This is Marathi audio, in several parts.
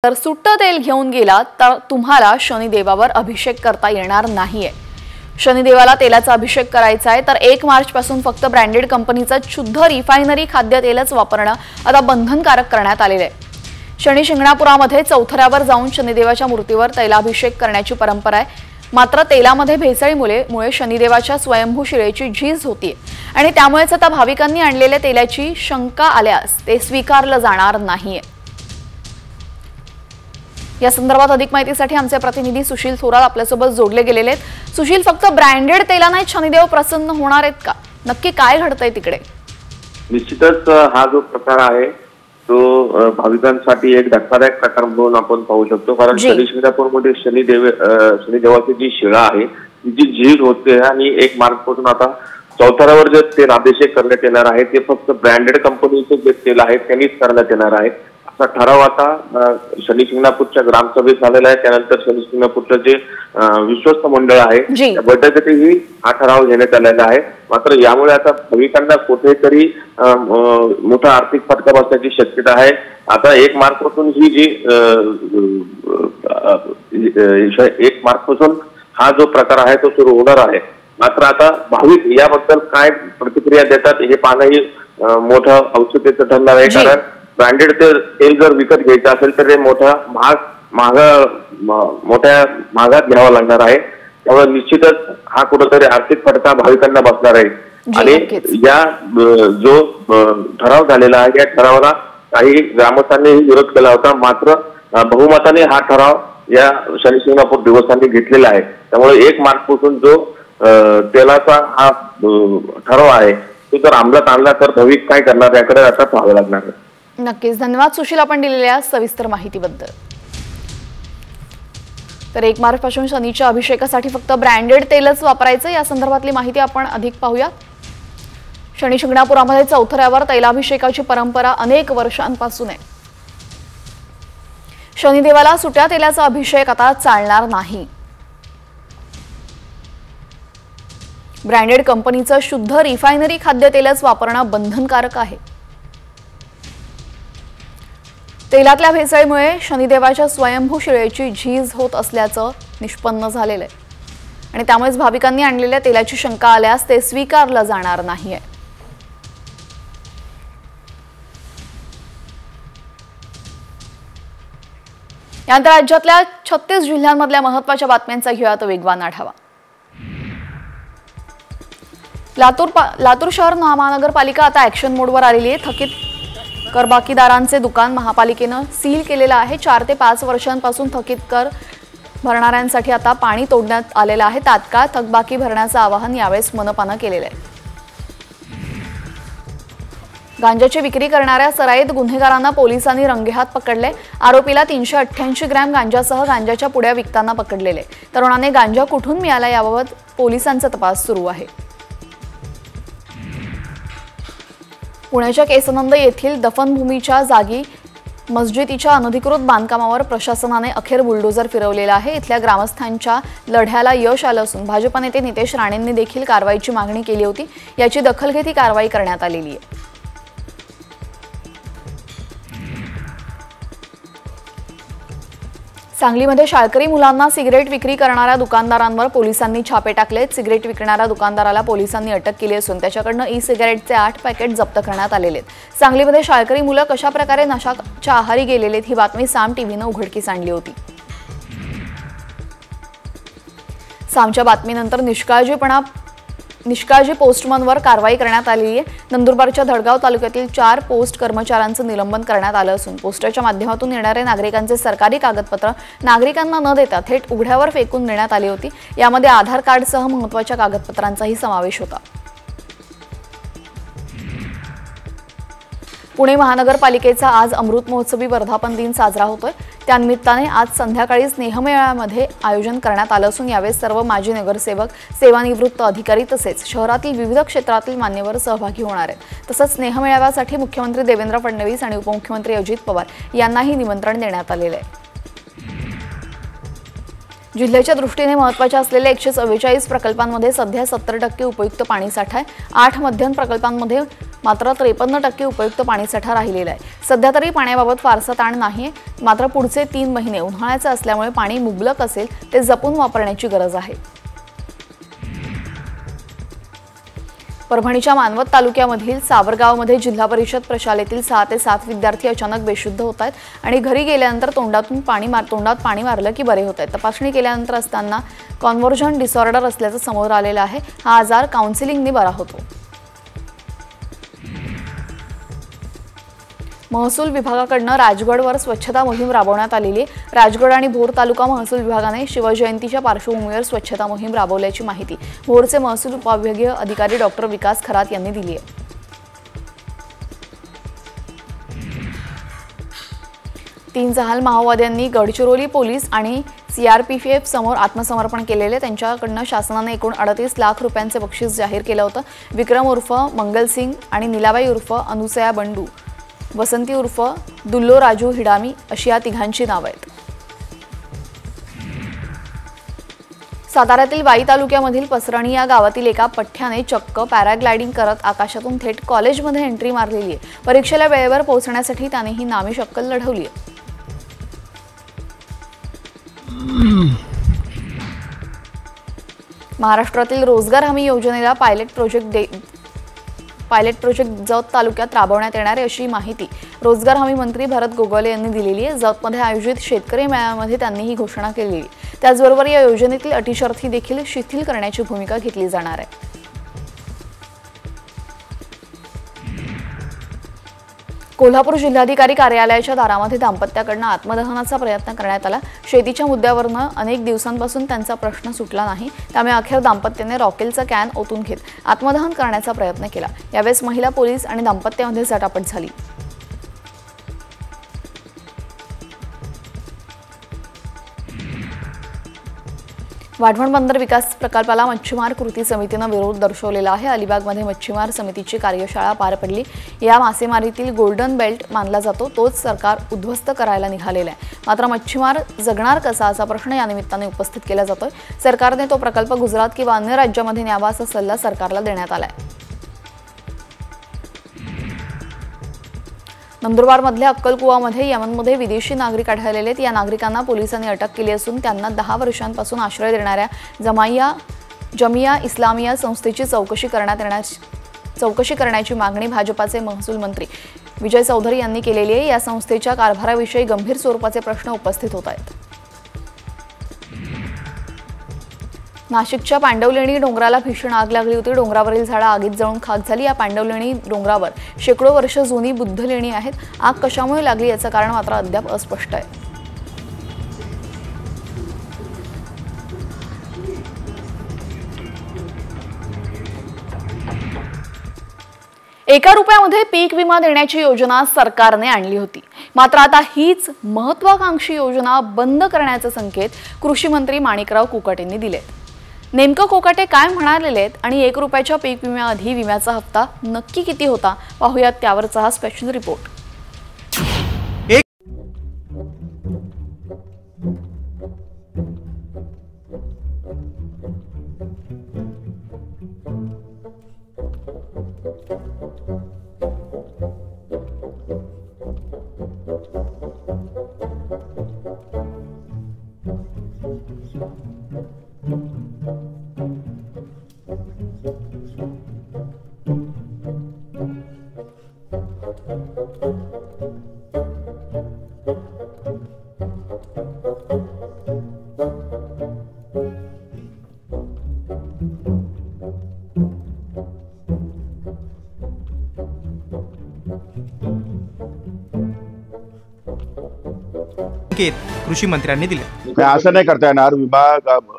तर सुट्ट तेल घेऊन गेला तर तुम्हाला शनिदेवावर अभिषेक करता येणार नाहीये। शनिदेवाला तेलाचा अभिषेक करायचा आहे तर 1 मार्च पासून फक्त ब्रँडेड कंपनीचं शुद्ध रिफायनरी खाद्य तेलच वापरणं आता बंधनकारक करण्यात आलेलं आहे। शनी शिंगणापुरामध्ये चौथऱ्यावर जाऊन शनिदेवाच्या मूर्तीवर तैलाभिषेक करण्याची परंपरा आहे। मात्र तेलामध्ये भेसळीमुळे शनिदेवाच्या स्वयंभू शिळेची झीज होतीये आणि त्यामुळेच आता भाविकांनी आणलेल्या तेलाची शंका आल्यास ते स्वीकारलं जाणार नाहीये। या संदर्भात अधिक माहितीसाठी आमचे प्रतिनिधी सुशील थोरात आपल्यासोबत जोडले गेलेले आहेत। सुशील, फक्त ब्रँडेड तेलाने शनिदेव प्रसन्न होणार आहेत का? नक्की काय घडतंय तिकडे? निश्चितच हा जो प्रकार आहे तो भाविकांसाठी एक धक्कादायक प्रकार म्हणून आपण पाहू शकतो, कारण शनी शिंगणापूरमध्ये शनिदेवाची जी शिळा आहे तिची झीज होते आणि 1 मार्च पासून आता चौथऱ्यावर जे तेल अभिषेक करण्यात येणार आहे ते फक्त ब्रँडेड कंपनीचे जे तेल आहे त्यांनीच करण्यात येणार आहे। असा ठराव आता शनी शिंगणापूरच्या ग्रामसभेत झालेला आहे। त्यानंतर शनी शिंगणापूरचं जे विश्वस्त मंडळ आहे त्या बैठकीतही हा ठराव घेण्यात आलेला आहे। मात्र यामुळे आता भाविकांना कुठेतरी मोठा आर्थिक फटका बसण्याची शक्यता आहे। आता 1 मार्च पासून ही जी 1 मार्च पासून हा जो प्रकार आहे तो सुरू होणार आहे। मात्र आता भाविक याबद्दल काय प्रतिक्रिया देतात हे पाहणंही मोठं औत्सुक्याचं ठरणार आहे, कारण ब्रँडेड तेल जर विकत घ्यायचं असेल तर ते मोठ्या महागात घ्यावा लागणार आहे। त्यामुळे निश्चितच हा कुठेतरी आर्थिक फटका भाविकांना बसणार आहे। आणि या जो ठराव झालेला आहे या ठरावाला काही ग्रामस्थांनी विरोध केला होता, मात्र बहुमताने हा ठराव या शनी शिंगणापूर दिवसांनी घेतलेला आहे। त्यामुळे 1 मार्च पासून जो तेलाचा हा ठराव आहे तो जर अंमलात आणला तर भाविक काय करणार याकडे आता पाहावं लागणार आहे। नक्कीच, धन्यवाद सुशील आपण दिलेल्या सविस्तर माहितीबद्दल। तर 1 मार्च पासून शनीच्या अभिषेकासाठी फक्त ब्रँडेड तेलच वापरायचं या संदर्भातली माहिती आपण अधिक पाहूया। शनी शिंगणापुरामध्ये चौथऱ्यावर तैलाभिषेकाची परंपरा अनेक वर्षांपासून आहे। शनिदेवाला सुट्या तेलाचा अभिषेक आता चालणार नाही। ब्रँडेड कंपनीचं शुद्ध रिफायनरी खाद्य तेलच वापरणं बंधनकारक आहे। तेलातल्या भेसळीमुळे शनिदेवाच्या स्वयंभू शिळेची झीज होत असल्याचं निष्पन्न झालेलं आहे आणि त्यामुळेच भाविकांनी आणलेल्या तेलाची शंका आल्यास ते स्वीकारलं जाणार नाहीये। यानंतर राज्यातल्या 36 जिल्ह्यांमधल्या महत्त्वाच्या बातम्यांचा घेऊया तो वेगवान आढावा। लातूर शहर महानगरपालिका आता ॲक्शन मोडवर आलेली आहे। थकीत करबाकीदारांचे दुकान महापालिकेनं सील केलेलं आहे। 4 ते 5 वर्षांपासून थकीत कर भरणाऱ्यांसाठी आता पाणी तोडण्यात आलेलं आहे। तात्काळ थकबाकी भरण्याचं आवाहन यावेळेस मनपानं केलेलं आहे। गांजाची विक्री करणाऱ्या सराईत गुन्हेगारांना पोलिसांनी रंगेहात पकडले। आरोपीला 388 ग्रॅम गांजासह गांजाच्या पुड्या विकताना पकडलेले। तरुणाने गांजा कुठून मिळाला याबाबत पोलिसांचा तपास सुरू आहे। पुण्याच्या केसनंद येथील दफनभूमीच्या जागी मस्जिदीच्या अनधिकृत बांधकामावर प्रशासनाने अखेर बुलडोझर फिरवलेला आहे। इथल्या ग्रामस्थांच्या लढ्याला यश आलं असून भाजप नेते नितेश राणेंनी देखील कारवाईची मागणी केली होती। याची दखल घेत ही कारवाई करण्यात आलेली आहे। सांगलीमध्ये शाळकरी मुलांना सिगरेट विक्री करणाऱ्या दुकानदारांवर पोलिसांनी छापे टाकले। सिगरेट विकणाऱ्या दुकानदाराला पोलिसांनी अटक केली असून त्याच्याकडून ई-सिगारेटचे 8 पॅकेट जप्त करण्यात आलेले आहेत। सांगलीमध्ये शाळकरी मुलं कशा प्रकारे नशाच्या आहारी गेलेले ही बातमी साम टीव्हीनं उघडकीस आणली होती। सामच्या बातमीनंतर निष्काळजी पोस्टमनवर कारवाई करण्यात आली आहे। नंदुरबारच्या धडगाव तालुक्यातील 4 पोस्ट कर्मचाऱ्यांचं निलंबन करण्यात आलं असून पोस्टाच्या माध्यमातून येणारे नागरिकांचे सरकारी कागदपत्र नागरिकांना न देता थेट उघड्यावर फेकून देण्यात आली होती। यामध्ये आधार कार्डसह महत्त्वाच्या कागदपत्रांचाही समावेश होता। पुणे महानगरपालिकेचा आज अमृत महोत्सवी वर्धापन दिन साजरा होतोय। त्यानिमित्ताने आज संध्याकाळी स्नेहमेळ्यामध्ये आयोजन करण्यात आलं असून यावेळी सर्व माजी नगरसेवक, सेवानिवृत्त अधिकारी तसेच शहरातील विविध क्षेत्रातील मान्यवर सहभागी होणार आहेत। तसंच स्नेहमेळाव्यासाठी मुख्यमंत्री देवेंद्र फडणवीस आणि उपमुख्यमंत्री अजित पवार यांनाही निमंत्रण देण्यात आलेलं आहे। जिल्ह्याच्या दृष्टीने महत्त्वाच्या असलेल्या 144 प्रकल्पांमध्ये सध्या 70% उपयुक्त पाणीसाठा आहे। 8 मध्यम प्रकल्पांमध्ये मात्र 53% उपयुक्त पाणीसाठा राहिलेला आहे। सध्या तरी पाण्याबाबत फारसा ताण नाहीये, मात्र पुढचे 3 महिने उन्हाळ्याचे असल्यामुळे पाणी मुबलक असेल ते जपून वापरण्याची गरज आहे। परभणीच्या मानवत तालुक्यामधील सावरगावमध्ये जिल्हा परिषद प्रशालेतील 6 ते 7 विद्यार्थी अचानक बेशुद्ध होत आहेत आणि घरी गेल्यानंतर तोंडात पाणी मारलं की बरे होत आहेत। तपासणी केल्यानंतर असताना कॉन्व्हर्जन डिसऑर्डर असल्याचं समोर आलेलं आहे। हा आजार काउन्सिलिंगने बरा होतो। महसूल विभागाकडून राजगडवर स्वच्छता मोहीम राबवण्यात आलेली आहे। राजगड आणि भोर तालुका महसूल विभागाने शिवजयंतीच्या पार्श्वभूमीवर स्वच्छता मोहीम राबवल्याची माहिती भोरचे महसूल उपविभागीय अधिकारी डॉक्टर विकास खरात यांनी दिली आहे। तीन जहाल माओवाद्यांनी गडचिरोली पोलीस आणि सीआरपीएफ समोर आत्मसमर्पण केलेले। त्यांच्याकडून शासनाने एकूण 38 लाख रुपयांचे बक्षीस जाहीर केलं होतं। विक्रम उर्फ मंगलसिंग आणि नीलाबाई उर्फ अनुसया बंडू, वसंती उर्फ दुल्लो राजू हिडामी अशी या तिघांची नावं आहेत। साताऱ्यातील वाई तालुक्यामधील पसरणी या गावातील एका पठ्ठ्याने चक्क पॅराग्लायडिंग करत आकाशातून थेट कॉलेजमध्ये एंट्री मारलेली आहे। परीक्षेला वेळेवर पोहोचण्यासाठी त्याने ही नामी शक्कल लढवली आहे। महाराष्ट्रातील रोजगार हमी योजनेला पायलट प्रोजेक्ट जत तालुक्यात राबवण्यात येणार आहे अशी माहिती रोजगार हमी मंत्री भरत गोगावले यांनी दिलेली आहे। जतमध्ये आयोजित शेतकरी मेळाव्यामध्ये त्यांनी ही घोषणा केली। त्याचबरोबर या योजनेतील अटी शर्ती देखील शिथिल करण्याची भूमिका घेतली जाणार आहे। कोल्हापूर जिल्हाधिकारी कार्यालयाच्या दारामध्ये दाम्पत्याकडून आत्मदहनाचा प्रयत्न करण्यात आला। शेतीच्या मुद्द्यावरून अनेक दिवसांपासून त्यांचा प्रश्न सुटला नाही, त्यामुळे अखेर दाम्पत्याने रॉकेलचा कॅन ओतून घेत आत्मदहन करण्याचा प्रयत्न केला। यावेळेस महिला पोलीस आणि दाम्पत्यामध्ये झटापट झाली। वाढवण बंदर विकास प्रकल्पाला मच्छीमार कृती समितीने विरोध दर्शवलेला आहे। अलिबागमध्ये मच्छीमार समितीची कार्यशाळा पार पडली। या मासेमारीतील गोल्डन बेल्ट मानला जातो तोच सरकार उद्ध्वस्त करायला निघालेला आहे। मात्र मच्छीमार जगणार कसा असा प्रश्न या निमित्ताने उपस्थित केला जातोय। सरकारने तो प्रकल्प गुजरात किंवा अन्य राज्यामध्ये न्यावा असा सल्ला सरकारला देण्यात आलाय। नंदुरबारमधल्या अक्कलकुवामध्ये यमनमध्ये विदेशी नागरिक आढळलेले आहेत। या नागरिकांना पोलिसांनी अटक केली असून त्यांना 10 वर्षांपासून आश्रय देणाऱ्या जमिया इस्लामिया संस्थेची चौकशी करण्याची मागणी भाजपाचे महसूल मंत्री विजय चौधरी यांनी केलेली आहे। या संस्थेच्या कारभाराविषयी गंभीर स्वरूपाचे प्रश्न उपस्थित होत आहेत। नाशिकच्या पांडवलेणी डोंगराला भीषण आग लागली होती। डोंगरावरील झाडं आगीत जळून खाक झाली। या पांडवलेणी डोंगरावर शेकडो वर्ष जुनी बुद्ध लेणी आहेत। आग कशामुळे लागली याचं कारण मात्र अद्याप अस्पष्ट आहे। ₹1 पीक विमा देण्याची योजना सरकारने आणली होती, मात्र आता हीच महत्त्वाकांक्षी योजना बंद करण्याचे संकेत कृषी मंत्री माणिकराव कुकाटे यांनी दिलेत। नेमकं कोकाटे काय म्हणालेले आहेत आणि ₹1 पीक विम्याआधी विम्याचा हप्ता नक्की किती होता पाहूयात त्यावरचा हा स्पेशल रिपोर्ट। कृषी मंत्र्यांनी दिले। असं नाही करता येणार। विमा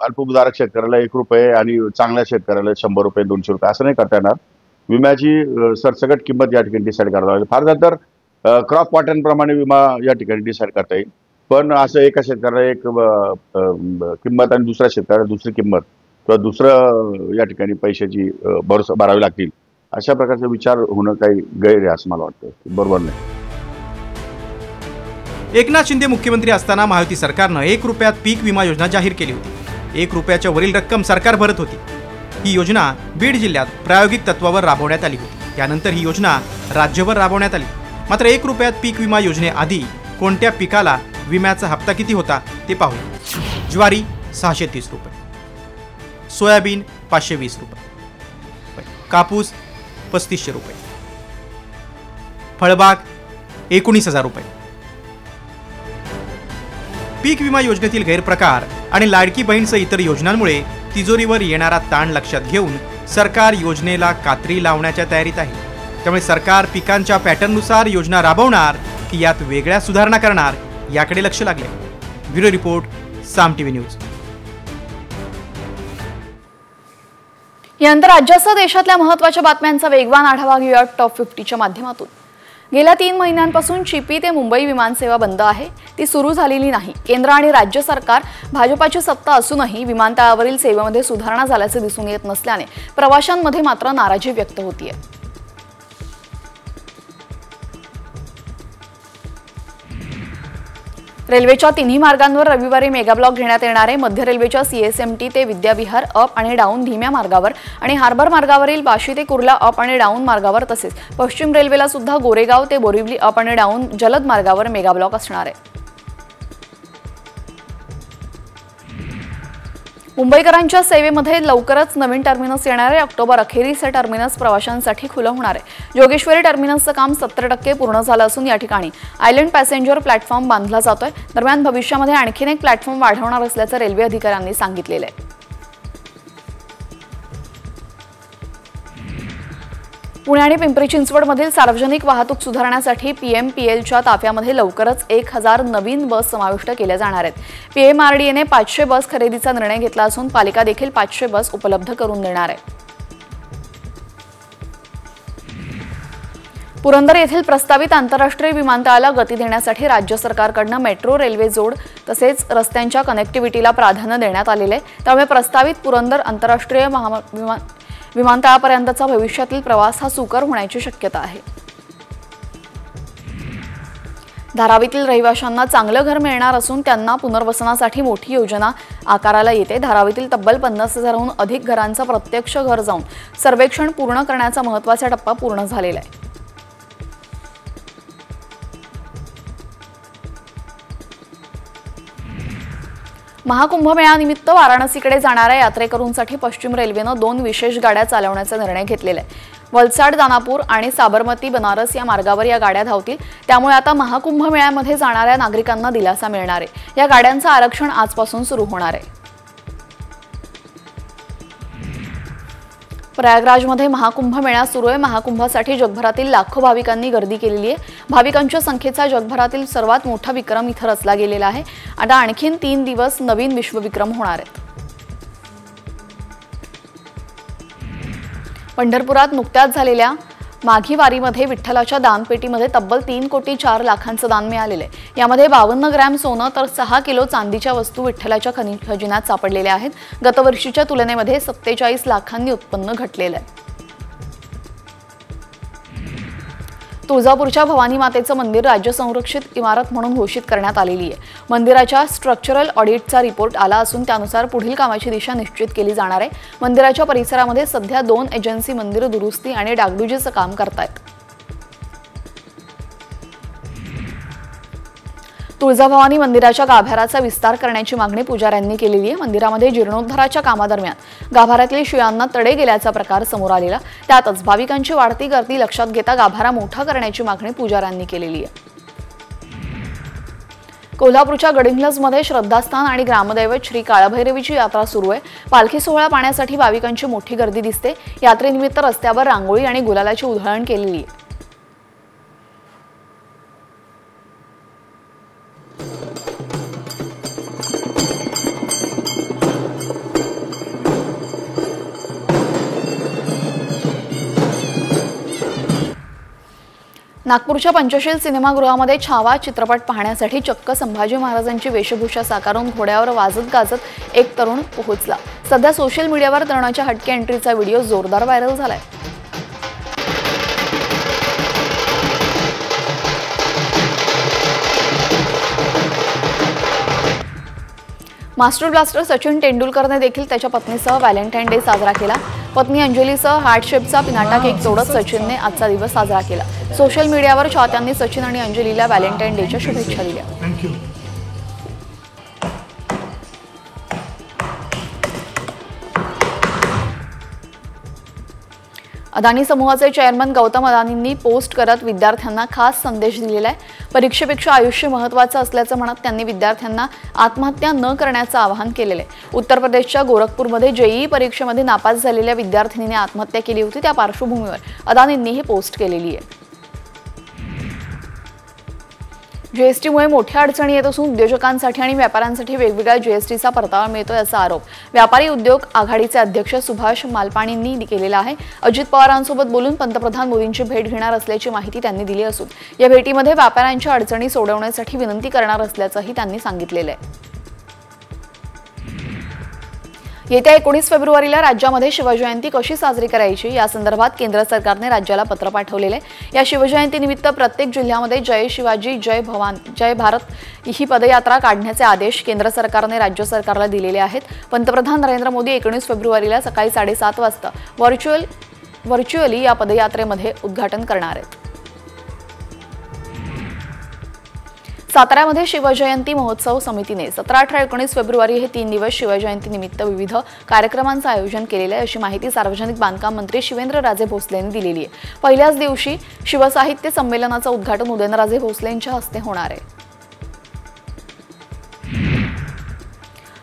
अल्पभूधारक शेतकऱ्याला ₹1 आणि चांगल्या शेतकऱ्याला ₹100 ₹200 असं नाही करता येणार। विम्याची सरसकट किंमत या ठिकाणी डिसाईड करावी लागेल। फार झालं तर क्रॉप पॅटर्न प्रमाणे विमा या ठिकाणी डिसाईड करता येईल, पण असं एका शेतकऱ्याला एक किंमत आणि दुसऱ्या शेतकऱ्याला दुसरी किंमत किंवा दुसरं या ठिकाणी पैशाची भरावी लागतील अशा प्रकारचा विचार होणं काही गैर आहे असं मला वाटतं, बरोबर नाही। एकनाथ शिंदे मुख्यमंत्री असताना महायुती सरकारनं ₹1 पीक विमा योजना जाहीर केली होती। ₹1 वरील रक्कम सरकार भरत होती। ही योजना बीड जिल्ह्यात प्रायोगिक तत्वावर राबवण्यात आली होती। यानंतर ही योजना राज्यभर राबवण्यात आली। मात्र 1 रुपयात पीक विमा योजनेआधी कोणत्या पिकाला विम्याचा हप्ता किती होता ते पाहूया। ज्वारी 630 रुपये, सोयाबीन 520 रुपये, कापूस 3500 रुपये, फळबाग 19,000 रुपये। पीक विमा योजनेतील गैरप्रकार आणि लाडकी बहीणसह इतर योजनांमुळे तिजोरीवर येणारा ताण लक्षात घेऊन सरकार योजनेला कात्री लावण्याच्या तयारीत आहे। त्यामुळे सरकार पिकांच्या पॅटर्ननुसार योजना राबवणार की यात वेगळ्या सुधारणा करणार याकडे लक्ष लागले। ब्युरो रिपोर्ट, साम टीव्ही न्यूज। यानंतर राज्यासह देशातल्या महत्त्वाच्या बातम्यांचा वेगवान आढावा घेऊया टॉप 50च्या माध्यमातून। गेल्या 3 महिन्यांपासून चिपी ते मुंबई विमानसेवा बंद आहे, ती सुरू झालेली नाही। केंद्र आणि राज्य सरकार भाजपाची सत्ता असूनही विमानतळावरील सेवेमध्ये सुधारणा झाल्याचे दिसून येत नसल्याने प्रवाशांमध्ये मात्र नाराजी व्यक्त होतीये। रेल्वेच्या तिन्ही मार्गांवर रविवारी मेगा ब्लॉक घेण्यात येणार आहे। मध्य रेल्वेच्या सीएसएमटी ते विद्याविहार अप आणि डाऊन धीम्या मार्गावर आणि हार्बर मार्गावरील वाशी ते कुर्ला अप आणि डाऊन मार्गावर, तसेच पश्चिम रेल्वेला सुद्धा गोरेगाव ते बोरिवली अप आणि डाऊन जलद मार्गावर मेगा ब्लॉक असणार आहे। मुंबईकरांच्या सेवेमध्ये लवकरच नवीन टर्मिनस येणार आहे। ऑक्टोबर अखेरीस हे टर्मिनस प्रवाशांसाठी खुलं होणार आहे। जोगेश्वरी टर्मिनसचं काम 70% पूर्ण झालं असून या ठिकाणी आयलंड पॅसेंजर प्लॅटफॉर्म बांधला जातोय। दरम्यान भविष्यामध्ये आणखीन एक प्लॅटफॉर्म वाढवणार असल्याचं रेल्वे अधिकाऱ्यांनी सांगितलेलं आहे। पुणे आणि पिंपरी चिंचवडमधील सार्वजनिक वाहतूक सुधारण्यासाठी पीएमपीएलच्या ताफ्यामध्ये लवकरच 1000 नवीन बस समाविष्ट केल्या जाणार आहेत। पीएमआरडीएने 500 बस खरेदीचा निर्णय घेतला असून पालिका देखील 500 बस उपलब्ध करून देणार आहे। पुरंदर येथील प्रस्तावित आंतरराष्ट्रीय विमानतळाला गती देण्यासाठी राज्य सरकारकडून मेट्रो, रेल्वे जोड तसेच रस्त्यांच्या कनेक्टिव्हिटीला प्राधान्य देण्यात आलेले आहे। त्यामुळे प्रस्तावित पुरंदर आंतरराष्ट्रीय विमानतळापर्यंतचा भविष्यातील प्रवास हा सुकर होण्याची शक्यता आहे। धारावीतील रहिवाशांना चांगलं घर मिळणार असून त्यांना पुनर्वसनासाठी मोठी योजना आकाराला येते। धारावीतील तब्बल 50,000हून अधिक घरांचं प्रत्यक्ष घर जाऊन सर्वेक्षण पूर्ण करण्याचा महत्त्वाचा टप्पा पूर्ण झालेला आहे। महाकुंभमेळ्यानिमित्त वाराणसीकडे जाणाऱ्या यात्रेकरूंसाठी पश्चिम रेल्वेनं 2 विशेष गाड्या चालवण्याचा निर्णय घेतलेला आहे। वलसाड, दानापूर आणि साबरमती बनारस या मार्गावर या गाड्या धावतील। त्यामुळे आता महाकुंभमेळ्यामध्ये जाणाऱ्या नागरिकांना दिलासा मिळणार आहे। या गाड्यांचं आरक्षण आजपासून सुरू होणार आहे। प्रयागराजमध्ये महाकुंभ मेळा सुरू आहे। महाकुंभासाठी जगभरातील लाखो भाविकांनी गर्दी केलेली आहे। भाविकांच्या संख्येचा जगभरातील सर्वात मोठा विक्रम इथं रचला गेलेला आहे। आता आणखीन 3 दिवस नवीन विश्वविक्रम होणार आहेत। पंढरपुरात नुकत्याच झालेल्या माघी वारीमध्ये विठ्ठलाच्या दानपेटीमध्ये तब्बल 3 कोटी 4 लाखांचं दान मिळालेलं आहे। यामध्ये 52 ग्रॅम सोनं तर 6 किलो चांदीच्या वस्तू विठ्ठलाच्या खजिन्यात सापडलेल्या आहेत। गतवर्षीच्या तुलनेमध्ये 47 लाखांनी उत्पन्न घटलेलं आहे। तुळजापूरच्या भवानी मातेचं मंदिर राज्य संरक्षित इमारत म्हणून घोषित करण्यात आलेली आहे। मंदिराच्या स्ट्रक्चरल ऑडिटचा रिपोर्ट आला असून त्यानुसार पुढील कामाची दिशा निश्चित केली जाणार आहे। मंदिराच्या परिसरामध्ये सध्या 2 एजन्सी मंदिर दुरुस्ती आणि डागडुजीचं काम करतायत। तुळजाभवानी मंदिराच्या गाभाऱ्याचा विस्तार करण्याची मागणी पुजाऱ्यांनी केलेली आहे। मंदिरामध्ये जीर्णोद्धाराच्या कामादरम्यान गाभाऱ्यातील शिळांना तडे गेल्याचा प्रकार समोर आलेला, त्यातच भाविकांची वाढती गर्दी लक्षात घेता गाभारा मोठा करण्याची मागणी पुजाऱ्यांनी केलेली आहे। कोल्हापूरच्या गडिंग्लजमध्ये श्रद्धास्थान आणि ग्रामदैवत श्री काळभैरवीची यात्रा सुरू आहे। पालखी सोहळा पाहण्यासाठी भाविकांची मोठी गर्दी दिसते। यात्रेनिमित्त रस्त्यावर रांगोळी आणि गुलालाची उधळण केलेली आहे। नागपूरच्या पंचशील सिनेमागृहामध्ये छावा चित्रपट पाहण्यासाठी चक्क संभाजी महाराजांची वेशभूषा साकारून घोड्यावर वाजत गाजत एक तरुण पोहोचला। सध्या सोशल मीडियावर तरुणाच्या हटके एंट्रीचा व्हिडिओ जोरदार व्हायरल झालाय। मास्टर ब्लास्टर सचिन तेंडुलकरने देखील त्याच्या पत्नीसह व्हॅलेंटाईन डे साजरा केला। पत्नी अंजलीसह हार्ट शेपचा पिनाटा केक तोडत सचिनने आजचा दिवस साजरा केला. सोशल मीडियावर चाहत्यांनी सचिन आणि अंजलीला व्हॅलेंटाईन डेच्या शुभेच्छा दिल्या. अदानी समूहाचे चेअरमन गौतम अदानींनी पोस्ट करत विद्यार्थ्यांना खास संदेश दिलेला आहे. परीक्षेपेक्षा आयुष्य महत्त्वाचं असल्याचं म्हणत त्यांनी विद्यार्थ्यांना आत्महत्या न करण्याचं आवाहन केलेलं आहे. उत्तर प्रदेशच्या गोरखपूरमध्ये जेईई परीक्षेमध्ये नापास झालेल्या विद्यार्थिनीने आत्महत्या केली होती. त्या पार्श्वभूमीवर अदानींनी ही पोस्ट केलेली आहे. जीएसटीमुळे मोठ्या अडचणी येत असून उद्योजकांसाठी आणि व्यापाऱ्यांसाठी वेगवेगळ्या जीएसटीचा परतावा मिळतोय असा आरोप व्यापारी उद्योग आघाडीचे अध्यक्ष सुभाष मालपाणींनी केलेला आहे. अजित पवारांसोबत बोलून पंतप्रधान मोदींची भेट घेणार असल्याची माहिती त्यांनी दिली असून या भेटीमध्ये व्यापाऱ्यांच्या अडचणी सोडवण्यासाठी विनंती करणार असल्याचंही त्यांनी सांगितलेलं आहे. येत्या 19 फेब्रुवारीला राज्यामध्ये शिवजयंती कशी साजरी करायची या संदर्भात केंद्र सरकारने राज्याला पत्र पाठवलेले आहे. या शिवजयंतीनिमित्त प्रत्येक जिल्ह्यामध्ये जय शिवाजी जय भारत ही पदयात्रा काढण्याचे आदेश केंद्र सरकारने राज्य सरकारला दिलेले आहेत. पंतप्रधान नरेंद्र मोदी 19 फेब्रुवारीला सकाळी 7:30 वाजता व्हर्च्युअली या पदयात्रेमध्ये उद्घाटन करणार आहेत. साताऱ्यामध्ये शिवजयंती महोत्सव समितीने 17, 18, 19 फेब्रुवारी हे 3 दिवस शिवजयंतीनिमित्त विविध कार्यक्रमांचं आयोजन केलेलं आहे अशी माहिती सार्वजनिक बांधकाम मंत्री शिवेंद्रराजे भोसले यांनी दिलेली आहे. पहिल्याच दिवशी शिवसाहित्य संमेलनाचं उद्घाटन उदयनराजे भोसले यांच्या हस्ते होणार आहे.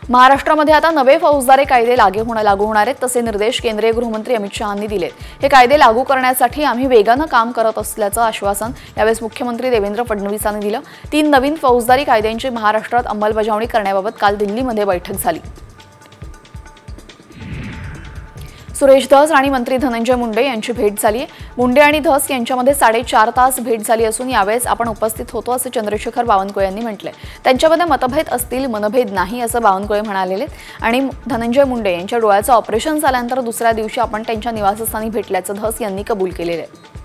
महाराष्ट्रामध्ये आता नवे फौजदारी कायदे लागू होणार आहेत तसे निर्देश केंद्रीय गृहमंत्री अमित शहांनी दिलेत. हे कायदे लागू करण्यासाठी आम्ही वेगानं काम करत असल्याचं आश्वासन यावेळी मुख्यमंत्री देवेंद्र फडणवीसांनी दिलं. 3 नवीन फौजदारी कायद्यांची महाराष्ट्रात अंमलबजावणी करण्याबाबत काल दिल्लीमध्ये बैठक झाली. सुरेश धस आणि मंत्री धनंजय मुंडे यांची भेट झाली आहे. मुंडे आणि धस यांच्यामध्ये 4.5 तास भेट झाली असून यावेळेस आपण उपस्थित होतो असं चंद्रशेखर बावनकुळे यांनी म्हटलंय. त्यांच्यामध्ये मतभेद असतील, मनभेद नाही असं बावनकुळे म्हणालेले आणि धनंजय मुंडे यांच्या डोळ्याचं ऑपरेशन झाल्यानंतर दुसऱ्या दिवशी आपण त्यांच्या निवासस्थानी भेटल्याचं धस यांनी कबूल केलेलं आहे.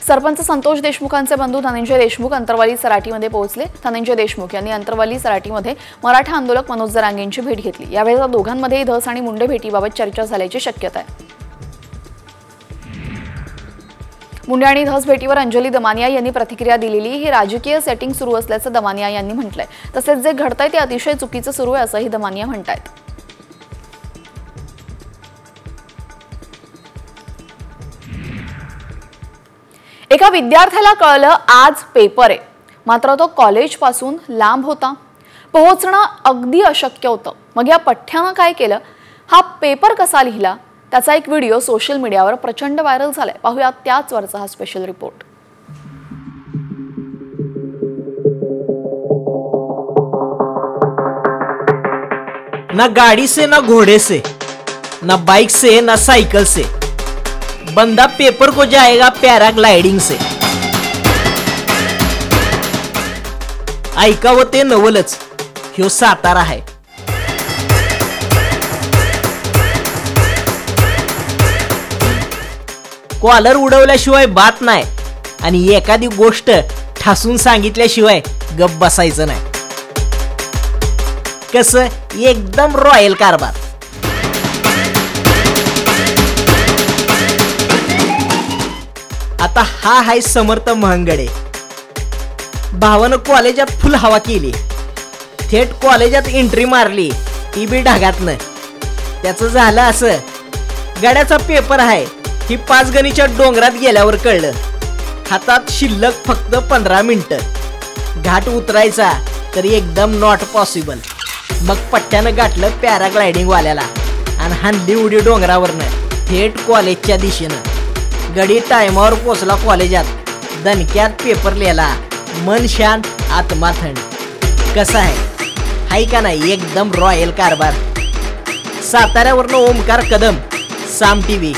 सरपंच संतोष देशमुखांचे बंधू धनंजय देशमुख अंतरवाली सराटीमध्ये पोहोचले. धनंजय देशमुख यांनी अंतरवाली सराटीमध्ये मराठा आंदोलक मनोज जरांगेंची भेट घेतली. यावेळेला दोघांमध्येही धस आणि मुंडे भेटीबाबत चर्चा झाल्याची शक्यता आहे. मुंडे आणि धस भेटीवर अंजली दमानिया यांनी प्रतिक्रिया दिलेली. ही राजकीय सेटिंग सुरू असल्याचं दमानिया यांनी म्हटलंय. तसेच जे घडतंय ते अतिशय चुकीचं सुरू आहे असंही दमानिया म्हणतायत. एका विद्यार्थ्याला कळलं आज पेपर आहे, मात्र तो कॉलेजपासून लांब होता. पोहोचणं अगदी अशक्य होतं. मग या पठ्ठ्यानं काय केलं, हा पेपर कसा लिहिला, त्याचा एक व्हिडिओ सोशल मीडियावर प्रचंड व्हायरल झालाय. पाहूया त्याच वरचा हा स्पेशल रिपोर्ट. ना गाड़ी से ना घोड़े से ना बाइक से ना साइकिल से बंदा पेपर को जाएगा पैराग्लाइडिंग से. ऐकावं ते नवलच, ह्यो सातारा आहे. कॉलर उडवल्याशिवाय बात नाही आणि एखादी गोष्ट ठासून सांगितल्याशिवाय गप बसायचं नाही. कसं एकदम रॉयल कारभार. आता हा हाय समर्थ महंगडे. भावानं कॉलेजात फुल हवा केली, थेट कॉलेजात एंट्री मारली, ती बी ढगातनं. त्याचं झालं असं, गड्याचा पेपर आहे ही 5 गणीच्या डोंगरात गेल्यावर कळलं. हातात शिल्लक फक्त 15 मिनिटं. घाट उतरायचा तर एकदम नॉट पॉसिबल. मग पट्ट्यानं गाठलं पॅराग्लायडिंग वाल्याला आणि हाणली उडी डोंगरावरनं थेट कॉलेजच्या दिशेनं. गडी टायमावर पोचला कॉलेजात. दणक्यात पेपर लिहिला. मन शांत, आत्मा थंड. कसं आहे, हाय का नाही एकदम रॉयल कारभार. साताऱ्यावरनं ओमकार कदम, साम TV.